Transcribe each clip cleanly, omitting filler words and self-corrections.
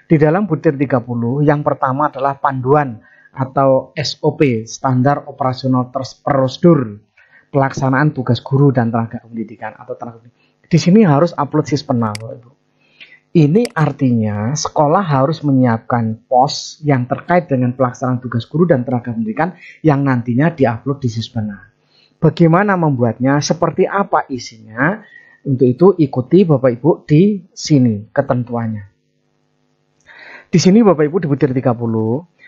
Di dalam butir 30, yang pertama adalah panduan atau SOP, standar operasional prosedur pelaksanaan tugas guru dan tenaga pendidikan atau tenaga pendidikan. Di sini harus upload sispenal, Bapak Ibu. Ini artinya sekolah harus menyiapkan pos yang terkait dengan pelaksanaan tugas guru dan tenaga pendidikan yang nantinya diupload di sispenal. Bagaimana membuatnya, seperti apa isinya, untuk itu ikuti Bapak Ibu di sini ketentuannya. Di sini Bapak Ibu di butir 30,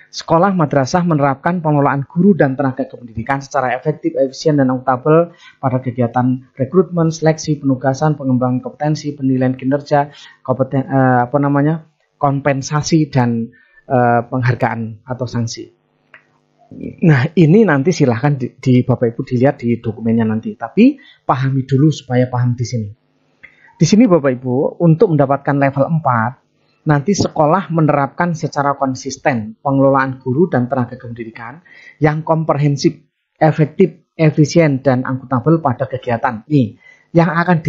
sekolah madrasah menerapkan pengelolaan guru dan tenaga kependidikan secara efektif, efisien, dan akuntabel pada kegiatan rekrutmen, seleksi, penugasan, pengembangan kompetensi, penilaian kinerja, kompensasi, dan penghargaan atau sanksi. Nah, ini nanti silahkan di Bapak Ibu dilihat di dokumennya nanti. Tapi pahami dulu supaya paham di sini. Di sini Bapak Ibu, untuk mendapatkan level 4, nanti sekolah menerapkan secara konsisten pengelolaan guru dan tenaga pendidikan yang komprehensif, efektif, efisien, dan akuntabel pada kegiatan. Nih, yang akan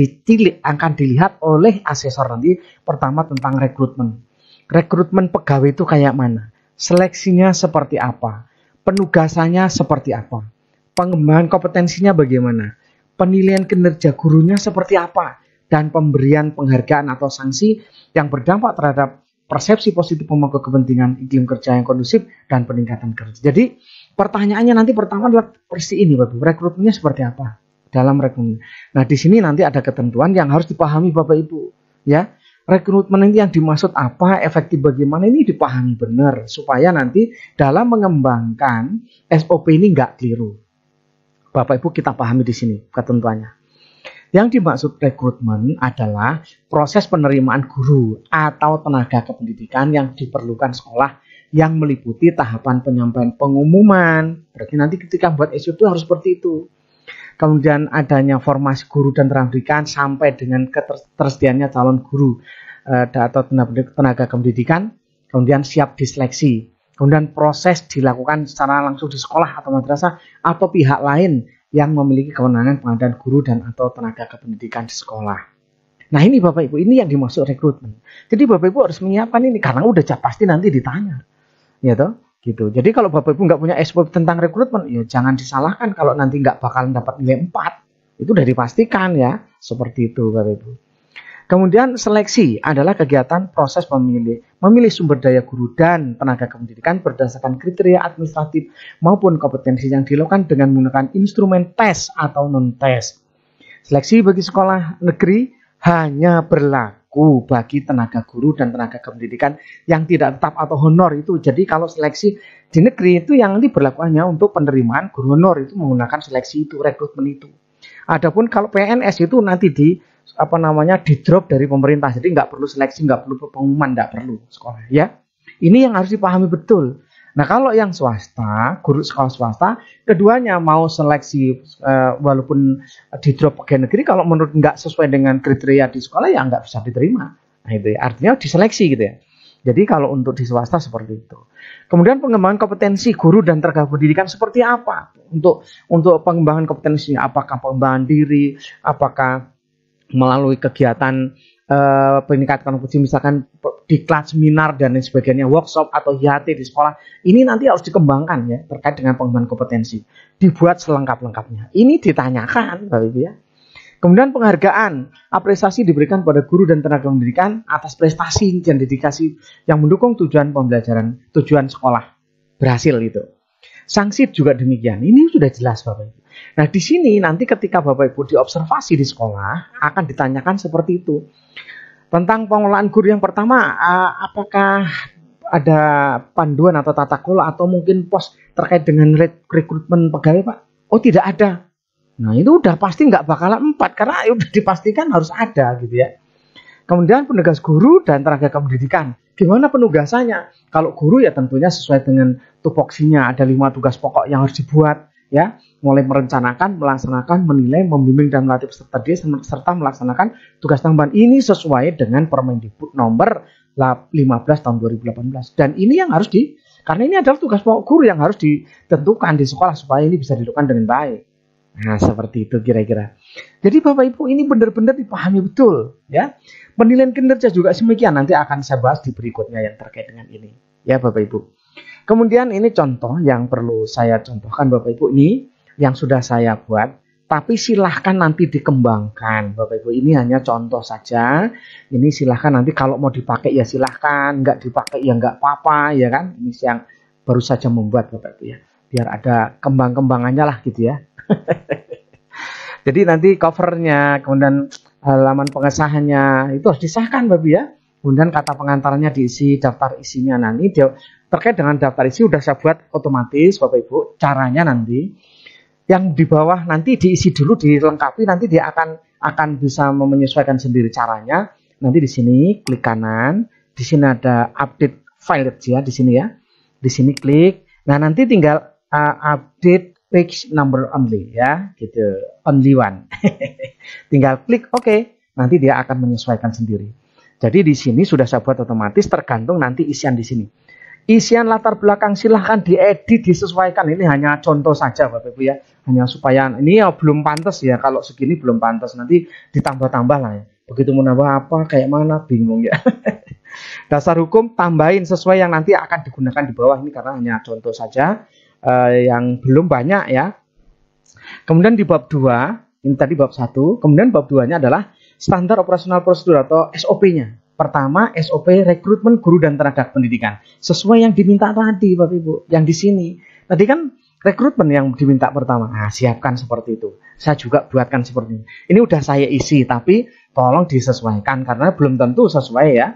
dilihat oleh asesor nanti, pertama tentang rekrutmen. Rekrutmen pegawai itu kayak mana? Seleksinya seperti apa? Penugasannya seperti apa? Pengembangan kompetensinya bagaimana? Penilaian kinerja gurunya seperti apa? Dan pemberian penghargaan atau sanksi yang berdampak terhadap persepsi positif pemangku kepentingan, iklim kerja yang kondusif, dan peningkatan kerja. Jadi pertanyaannya nanti pertama adalah persis ini, Bapak. Rekrutmennya seperti apa dalam rekrutmen. Nah, di sini nanti ada ketentuan yang harus dipahami Bapak Ibu, ya. Rekrutmen ini yang dimaksud apa, efektif bagaimana, ini dipahami benar supaya nanti dalam mengembangkan SOP ini nggak keliru. Bapak Ibu kita pahami di sini ketentuannya. Yang dimaksud rekrutmen adalah proses penerimaan guru atau tenaga kependidikan yang diperlukan sekolah yang meliputi tahapan penyampaian pengumuman. Berarti nanti ketika buat SOP harus seperti itu. Kemudian adanya formasi guru dan tenaga pendidikan sampai dengan ketersediaannya calon guru atau tenaga pendidikan. Kemudian siap diseleksi. Kemudian proses dilakukan secara langsung di sekolah atau madrasah atau pihak lain yang memiliki kewenangan pengadaan guru dan atau tenaga kependidikan di sekolah. Nah, ini Bapak Ibu, ini yang dimaksud rekrutmen. Jadi Bapak Ibu harus menyiapkan ini karena udah pasti nanti ditanya. Ya toh? Gitu. Jadi kalau Bapak Ibu nggak punya SOP tentang rekrutmen, ya jangan disalahkan kalau nanti nggak bakalan dapat nilai 4. Itu udah dipastikan ya, seperti itu Bapak Ibu. Kemudian seleksi adalah kegiatan proses memilih sumber daya guru dan tenaga kependidikan berdasarkan kriteria administratif maupun kompetensi yang dilakukan dengan menggunakan instrumen tes atau non-tes. Seleksi bagi sekolah negeri hanya berlaku bagi tenaga guru dan tenaga kependidikan yang tidak tetap atau honor itu. Jadi kalau seleksi di negeri itu yang nanti berlaku hanya untuk penerimaan guru honor itu menggunakan seleksi itu, rekrutmen itu. Adapun kalau PNS itu nanti di drop dari pemerintah, jadi nggak perlu seleksi, nggak perlu pengumuman, nggak perlu sekolah ya. Ini yang harus dipahami betul. Nah, kalau yang swasta, guru sekolah swasta, keduanya mau seleksi walaupun di drop pegawai negeri, kalau menurut nggak sesuai dengan kriteria di sekolah ya nggak bisa diterima. Nah, itu ya, artinya diseleksi gitu ya. Jadi kalau untuk di swasta seperti itu. Kemudian pengembangan kompetensi guru dan tenaga pendidikan seperti apa? Untuk pengembangan kompetensinya, apakah pengembangan diri, apakah melalui kegiatan peningkatan kompetensi, misalkan diklat, seminar dan lain sebagainya, workshop atau HIAT di sekolah, ini nanti harus dikembangkan ya terkait dengan pengembangan kompetensi, dibuat selengkap-lengkapnya. Ini ditanyakan Bapak Ibu ya. Kemudian penghargaan, apresiasi diberikan pada guru dan tenaga pendidikan atas prestasi dan dedikasi yang mendukung tujuan pembelajaran, tujuan sekolah berhasil itu. Sanksi juga demikian. Ini sudah jelas Bapak Ibu. Nah, di sini nanti ketika Bapak Ibu diobservasi di sekolah akan ditanyakan seperti itu. Tentang pengelolaan guru yang pertama, apakah ada panduan atau tata kelola atau mungkin pos terkait dengan rekrutmen pegawai, Pak? Oh, tidak ada. Nah, itu udah pasti nggak bakalan 4 karena udah dipastikan harus ada gitu ya. Kemudian penugas guru dan tenaga kependidikan. Gimana penugasannya? Kalau guru ya tentunya sesuai dengan tupoksinya, ada 5 tugas pokok yang harus dibuat ya, mulai merencanakan, melaksanakan, menilai, membimbing dan melatih peserta didik serta melaksanakan tugas tambahan. Ini sesuai dengan Permendikbud nomor 15 tahun 2018. Dan ini yang harus karena ini adalah tugas pokok guru yang harus ditentukan di sekolah supaya ini bisa dilakukan dengan baik. Nah, seperti itu kira-kira. Jadi Bapak Ibu ini benar-benar dipahami betul ya. Penilaian kinerja juga semikian, nanti akan saya bahas di berikutnya yang terkait dengan ini. Ya Bapak Ibu. Kemudian ini contoh yang perlu saya contohkan Bapak Ibu ini yang sudah saya buat. Tapi silahkan nanti dikembangkan Bapak Ibu, ini hanya contoh saja. Ini silahkan nanti kalau mau dipakai ya silahkan, nggak dipakai ya nggak apa-apa ya kan. Ini yang baru saja membuat Bapak Ibu ya, biar ada kembang-kembangannya lah gitu ya. Jadi nanti covernya, kemudian halaman pengesahannya itu harus disahkan Bapak Ibu ya. Kemudian kata pengantarnya diisi, daftar isinya. Nah ini terkait dengan daftar isi udah saya buat otomatis Bapak Ibu. Caranya nanti yang di bawah nanti diisi dulu, dilengkapi, nanti dia akan bisa menyesuaikan sendiri caranya. Nanti di sini klik kanan, di sini ada update file ya, di sini ya. Di sini klik. Nah, nanti tinggal update page number only ya, gitu. Only one. Tinggal klik OK. Nanti dia akan menyesuaikan sendiri. Jadi di sini sudah saya buat otomatis, tergantung nanti isian di sini. Isian latar belakang silahkan diedit, disesuaikan. Ini hanya contoh saja Bapak Ibu ya. Hanya supaya ini ya belum pantas ya. Kalau segini belum pantas, nanti ditambah-tambah lah ya. Begitu mau nambah apa, kayak mana, bingung ya. Dasar hukum tambahin sesuai yang nanti akan digunakan di bawah ini. Karena hanya contoh saja yang belum banyak ya. Kemudian di bab 2, ini tadi bab 1. Kemudian bab 2-nya adalah standar operasional prosedur atau SOP-nya. Pertama, SOP rekrutmen guru dan tenaga pendidikan. Sesuai yang diminta tadi, Bapak Ibu. Yang di sini. Tadi kan rekrutmen yang diminta pertama. Nah, siapkan seperti itu. Saya juga buatkan seperti ini. Ini udah saya isi, tapi tolong disesuaikan. Karena belum tentu sesuai ya.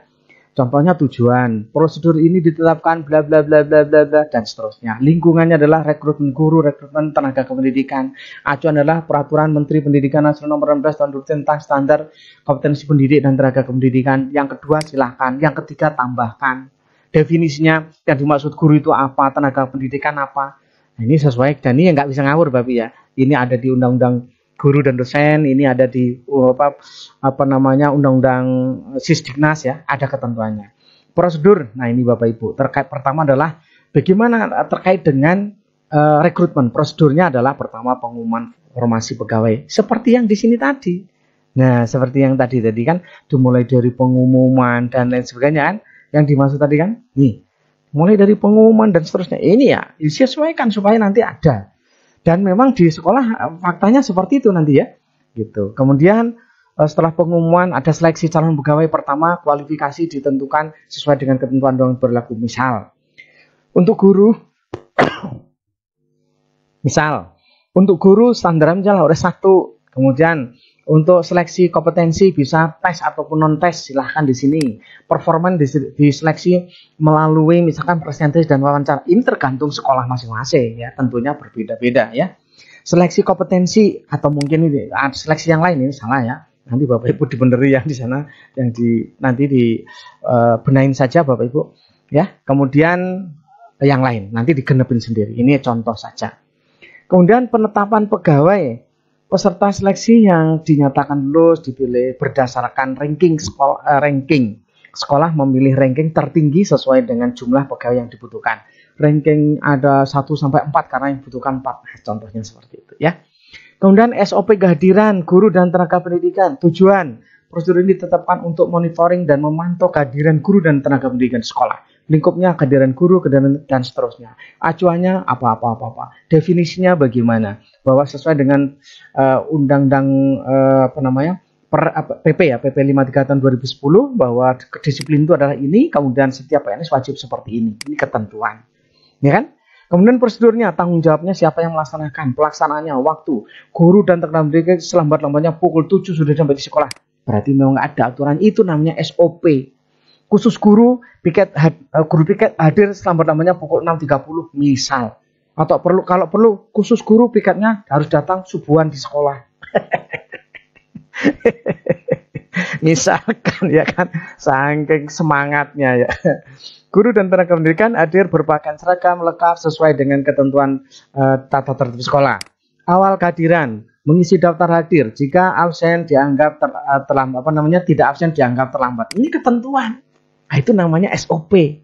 Contohnya tujuan. Prosedur ini ditetapkan bla bla bla bla bla bla dan seterusnya. Lingkungannya adalah rekrutmen guru, rekrutmen tenaga pendidikan. Acuan adalah Peraturan Menteri Pendidikan Nasional Nomor 16 Tahun 2000 tentang standar kompetensi pendidik dan tenaga pendidikan. Yang kedua silahkan. Yang ketiga tambahkan. Definisinya yang dimaksud guru itu apa, tenaga pendidikan apa. Nah, ini sesuai, dan ini nggak bisa ngawur Bapak ya. Ini ada di Undang-Undang Guru dan Dosen, ini ada di Undang-Undang Sisdiknas ya, ada ketentuannya. Prosedur, nah ini Bapak Ibu, terkait pertama adalah bagaimana terkait dengan rekrutmen. Prosedurnya adalah pertama pengumuman formasi pegawai, seperti yang di sini tadi. Nah, seperti yang tadi kan, dimulai dari pengumuman dan lain sebagainya kan, yang dimaksud tadi kan, nih, mulai dari pengumuman dan seterusnya. Ini ya, disesuaikan supaya nanti ada. Dan memang di sekolah faktanya seperti itu nanti ya. Gitu. Kemudian setelah pengumuman ada seleksi calon pegawai. Pertama, kualifikasi ditentukan sesuai dengan ketentuan yang berlaku. Misal, untuk guru untuk guru standar misalnya harus 1. Kemudian untuk seleksi kompetensi bisa tes ataupun non-tes, silahkan di sini. Performan diseleksi melalui misalkan presentasi dan wawancara. Ini tergantung sekolah masing-masing ya, tentunya berbeda-beda ya. Seleksi kompetensi atau mungkin ini seleksi yang lain ini salah ya. Nanti Bapak Ibu dibeneri yang di sana, yang nanti benahin saja Bapak Ibu ya. Kemudian yang lain nanti digenepin sendiri. Ini contoh saja. Kemudian penetapan pegawai. Peserta seleksi yang dinyatakan lulus dipilih berdasarkan ranking sekolah memilih ranking tertinggi sesuai dengan jumlah pegawai yang dibutuhkan. Ranking ada 1 sampai 4 karena yang dibutuhkan 4. Contohnya seperti itu ya. Kemudian SOP kehadiran guru dan tenaga pendidikan. Tujuan prosedur ini ditetapkan untuk monitoring dan memantau kehadiran guru dan tenaga pendidikan sekolah. Lingkupnya kehadiran guru, dan seterusnya. Acuannya apa. Definisinya bagaimana? Bahwa sesuai dengan undang-undang PP ya, PP 53 tahun 2010 bahwa disiplin itu adalah ini, kemudian setiap PNS wajib seperti ini. Ini ketentuan. Ya kan? Kemudian prosedurnya, tanggung jawabnya siapa yang melaksanakan, pelaksanaannya, waktu. Guru dan tenaga pendidikan selambat-lambatnya pukul 7 sudah sampai di sekolah. Berarti memang ada aturan, itu namanya SOP. Khusus guru piket hadir selambat-lambatnya pukul 6.30 misal. Atau kalau perlu khusus guru piketnya harus datang subuhan di sekolah. Misalkan ya kan, saking semangatnya ya. Guru dan tenaga pendidikan hadir berpakaian seragam lengkap sesuai dengan ketentuan tata tertib sekolah. Awal kehadiran, mengisi daftar hadir. Jika absen dianggap terlambat, tidak absen dianggap terlambat. Ini ketentuan. Nah, itu namanya SOP.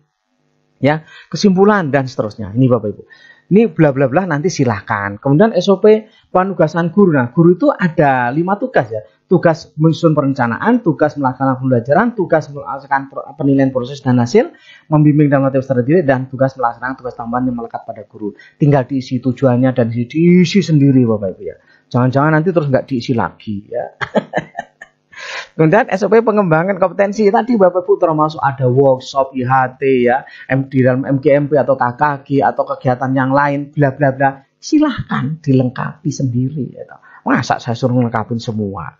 Ya, kesimpulan dan seterusnya. Ini Bapak Ibu. Ini bla bla bla nanti silahkan. Kemudian SOP penugasan guru. Nah, guru itu ada 5 tugas ya. Tugas menyusun perencanaan, tugas melaksanakan pembelajaran, tugas melaksanakan penilaian proses dan hasil, membimbing dan motivasi terdidik, dan tugas melaksanakan tugas tambahan yang melekat pada guru. Tinggal diisi tujuannya dan diisi sendiri Bapak Ibu ya. Jangan-jangan nanti terus nggak diisi lagi ya. Kemudian SOP pengembangan kompetensi tadi Bapak Ibu termasuk ada workshop IHT ya, di dalam MGMP atau KKG atau kegiatan yang lain bla bla bla. Silahkan dilengkapi sendiri ya. Masa saya suruh lengkapin semua.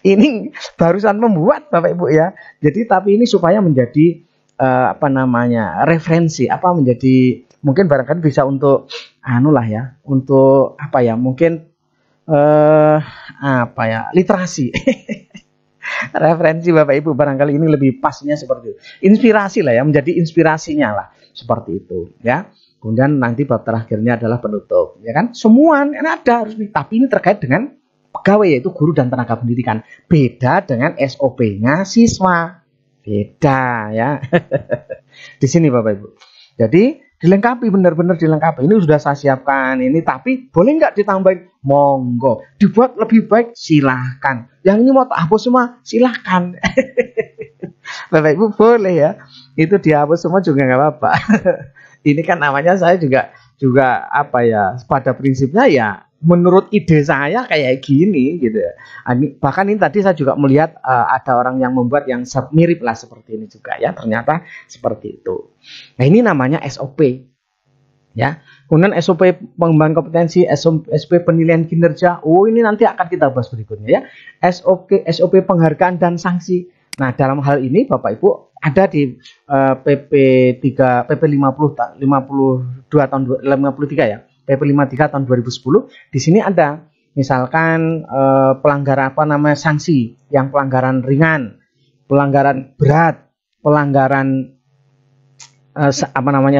Ini barusan membuat Bapak Ibu ya. Jadi tapi ini supaya menjadi referensi, menjadi mungkin barangkali bisa untuk ya, untuk mungkin literasi. Referensi Bapak Ibu barangkali ini lebih pasnya seperti itu. Inspirasi lah ya, menjadi inspirasinya lah seperti itu ya. Kemudian nanti bab terakhirnya adalah penutup, ya kan? Semua ada harus, tapi ini terkait dengan pegawai yaitu guru dan tenaga pendidikan. Beda dengan SOP-nya siswa. Beda ya. Di sini Bapak Ibu. Jadi dilengkapi, benar-benar dilengkapi. Ini sudah saya siapkan ini, tapi boleh nggak ditambahin? Monggo. Dibuat lebih baik, silahkan. Yang ini mau tak hapus semua, silahkan. Bapak Ibu boleh ya. Itu dihapus semua juga nggak apa-apa. Ini kan namanya saya juga pada prinsipnya ya menurut ide saya kayak gini gitu ya. Bahkan ini tadi saya juga melihat ada orang yang membuat yang mirip lah seperti ini juga ya, ternyata seperti itu. Nah, ini namanya SOP ya. Kemudian SOP pengembangan kompetensi, SOP penilaian kinerja. Oh, ini nanti akan kita bahas berikutnya ya. SOP penghargaan dan sanksi. Nah, dalam hal ini Bapak Ibu ada di PP 50 tahun 53 ya. PP 53 tahun 2010. Di sini ada misalkan pelanggaran sanksi, yang pelanggaran ringan, pelanggaran berat, pelanggaran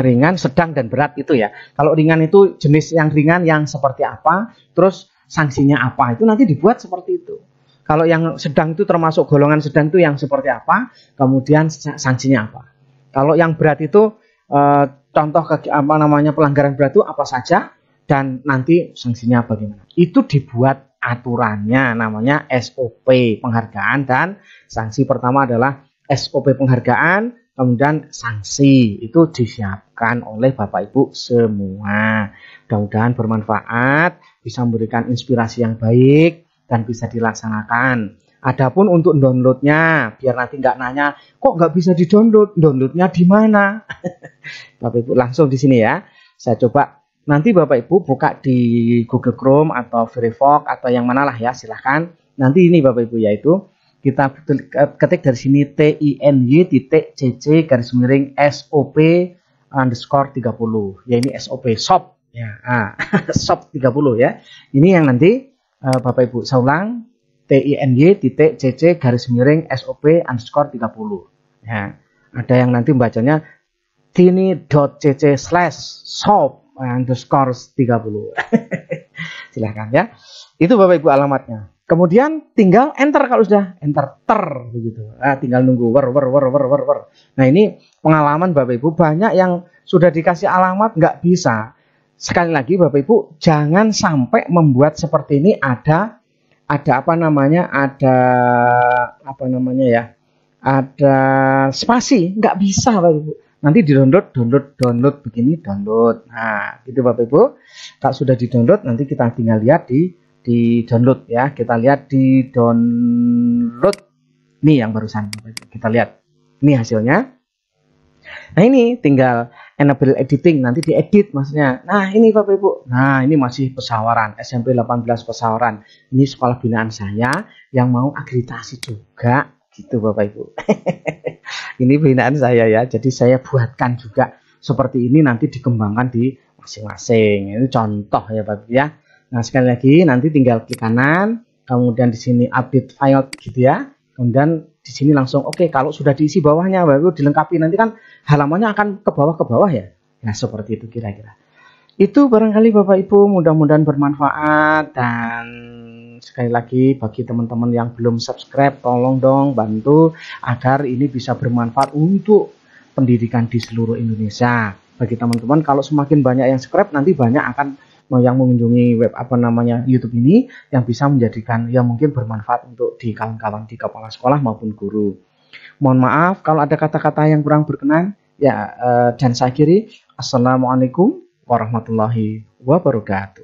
ringan, sedang dan berat itu ya. Kalau ringan itu jenis yang ringan yang seperti apa, terus sanksinya apa, itu nanti dibuat seperti itu. Kalau yang sedang itu termasuk golongan sedang itu yang seperti apa, kemudian sanksinya apa. Kalau yang berat itu contoh pelanggaran berat itu apa saja dan nanti sanksinya bagaimana. Itu dibuat aturannya, namanya SOP penghargaan dan sanksi. Pertama adalah SOP penghargaan, kemudian sanksi itu disiapkan oleh Bapak Ibu semua. Mudah-mudahan bermanfaat, bisa memberikan inspirasi yang baik dan bisa dilaksanakan. Adapun untuk downloadnya, biar nanti nggak nanya, kok nggak bisa di-download? Downloadnya di mana? Bapak Ibu langsung di sini ya. Saya coba nanti Bapak Ibu buka di Google Chrome atau Firefox atau yang mana lah ya, silahkan. Nanti ini Bapak Ibu yaitu kita ketik dari sini TINY.CC_SOP_30 ya, ini SOP SOP ya. SOP 30 ya. Ini yang nanti Bapak Ibu saya ulang, TINY.CC_SOP_30 ya. Ada yang nanti bacanya tiny.cc/SOP_30 silahkan ya. Itu Bapak Ibu alamatnya. Kemudian tinggal enter, kalau sudah enter begitu. Tinggal nunggu wer. Nah, ini pengalaman Bapak Ibu, banyak yang sudah dikasih alamat nggak bisa. Sekali lagi Bapak Ibu, jangan sampai membuat seperti ini ada spasi, nggak bisa Bapak Ibu. Nanti di-download begini, download. Nah, gitu Bapak Ibu. Kalau sudah di-download, nanti kita tinggal lihat di download ya. Kita lihat di download. Nih yang barusan kita lihat. Ini hasilnya. Nah, ini tinggal enable editing, nanti diedit maksudnya. Nah, ini Bapak Ibu. Nah, ini masih pesawaran, SMP 18 pesawaran. Ini sekolah binaan saya yang mau akreditasi juga gitu Bapak Ibu. Ini binaan saya ya. Jadi saya buatkan juga seperti ini, nanti dikembangkan di masing-masing. Ini contoh ya Bapak Ibu ya. Nah, sekali lagi nanti tinggal klik kanan, kemudian di sini update file gitu ya. Kemudian di sini langsung oke. Kalau sudah diisi bawahnya Bapak Ibu dilengkapi, nanti kan halamannya akan ke bawah ya. Nah, seperti itu kira-kira. Itu barangkali Bapak Ibu mudah-mudahan bermanfaat, dan sekali lagi bagi teman-teman yang belum subscribe, tolong dong bantu agar ini bisa bermanfaat untuk pendidikan di seluruh Indonesia. bagi teman-teman. Kalau semakin banyak yang subscribe, nanti banyak akan yang mengunjungi web YouTube ini, yang bisa menjadikan yang mungkin bermanfaat untuk di kawan-kawan di kepala sekolah maupun guru. Mohon maaf kalau ada kata-kata yang kurang berkenan ya, dan saya akhiri, assalamualaikum warahmatullahi wabarakatuh.